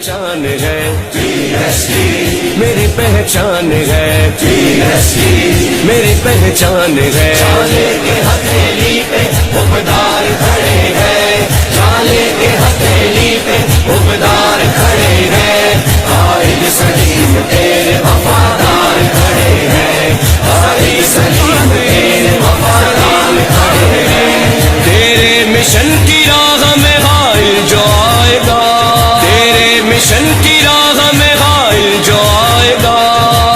پہچان ہے میری پہچان ہے میری پہچان ہے چالے کے ہتھیلی پہ حکمدار کھڑے ہیں چالے کے ہتھیلی پہ حکمدار کھڑے ہیں قائد سلیم تیرے وفادار کھڑے ہیں قائد سلیم تیرے وفادار کھڑے ہیں تیرے مشن کی راہ میں غائل جو آئے گا تیرے مشن کی راہ میں غائل جو آئے گا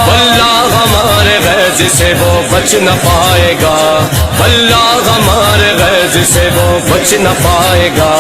واللہ ہمارے غیظ سے وہ بچ نہ پائے گا واللہ ہمارے غیظ سے وہ بچ نہ پائے گا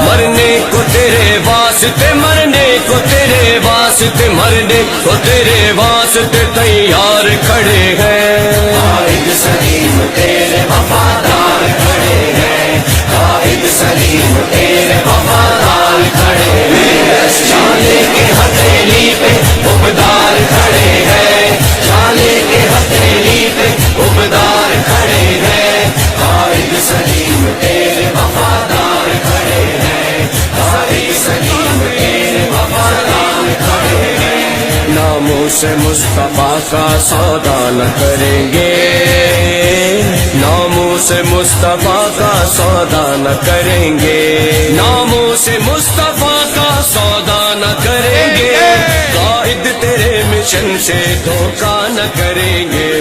مرنے کو تیرے واسطے مرنے کو تیرے واسطے مرنے کو تیرے واسطے تیار کھڑے ہیں قائد سلیم تیرے وفادار کھڑے ہیں قائد سلیم تیرے وفادار کھڑے ہیں چالے کے ہتھیلی پہ حکمدار کھڑے ہیں چالے کے ہتھیلی پہ حکمدار کھڑے ہیں قائد سلیم تیرے وفادار کھڑے ہیں قائد سلیم تیرے وفادار کھڑے ہیں ناموں سے مصطفیٰ کا سودا نہ کریں گے ناموں سے مصطفیٰ کا سودا نہ کریں گے ناموں سے مصطفیٰ کا سودا نہ کریں گے قائد تیرے مشن سے دھوکہ نہ کریں گے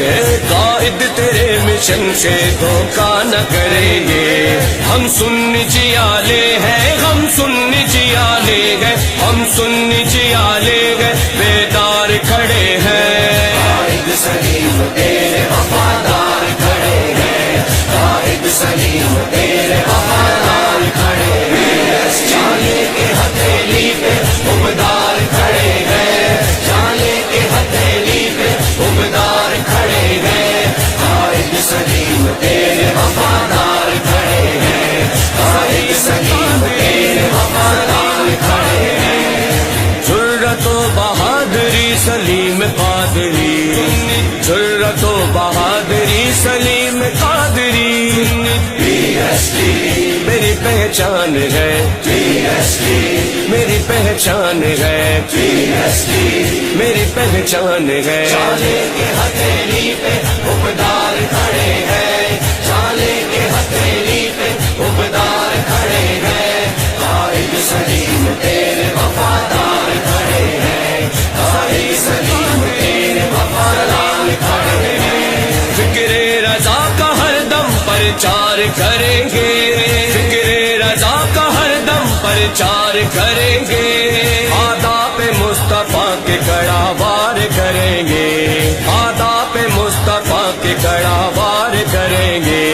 قائد تیرے مشن سے دھوکہ نہ کریں گے ہم سنی جیالے ہیں ہم سنی جیالے ہیں ہم سنی جیالے ہیں بیدار کھڑے ہیں قائد سلیم تیرے وفادار کھڑے ہیں قائد سلیم تیرے وفادار کھڑے ہیں چالے کے ہتھیلی پہ حکمدار کھڑے ہیں چالے کے ہتھیلی پہ حکمدار کھڑے ہیں قائد سلیم تیرے وفادار کھڑے ہیں قائد سلیم تیرے وفادار کھڑے ہیں جرت و بہادری سلیم قادری جرت و بہادری سلیم قادری میری پہچان ہے میری پہچان ہے میری پہچان ہے چالے کے ہتھیلی پہ حکمدار کھڑے ہیں چالے کے ہتھیلی پہ حکمدار کھڑے ہیں قائد سلیم تیرے وفادار کھڑے ہیں قائد سلیم تیرے وفادار کھڑے ہیں فکر رضا کا ہر دم پرچار کریں گے فکر رضا کا ہر دم پرچار کریں گے آداب مصطفیٰ کے کڑا وار کریں گے آداب مصطفیٰ کے کڑا وار کریں گے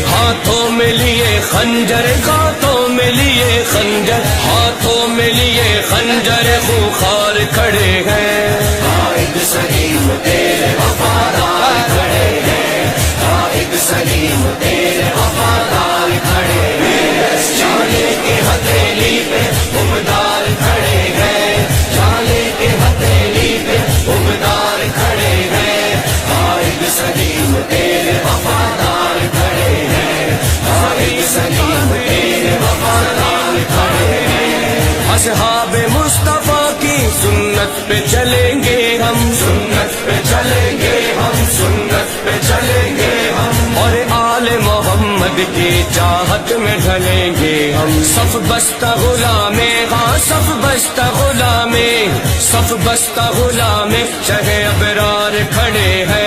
ہاتھوں میں لیے خنجر ہاتھوں میں لیے خنجر ہاتھوں میں لیے خنجر خوخار کھڑے ہیں قائد سلیم تیرے وفادار کھڑے ہیں قائد سلیم تیرے وفادار کھڑے ہیں چالے کے ہتھیلی پہ حکمدار کھڑے ہیں چالے کے ہتھیلی پہ حکمدار کھڑے ہیں قائد سلیم تیرے وفادار کھڑے ہیں قائد سلیم تیرے وفادار کھڑے ہیں اصحاب مصطفیٰ کی سنت پہ چلیں گے ہم سنت پہ چلیں گے ہم سنت پہ چلیں گے ہم اور آل محمد کی چاہت میں ڈھلیں گے ہم صف بستہ غلام ہاں صف بستہ غلام صف بستہ غلام شہ ابرار کھڑے ہیں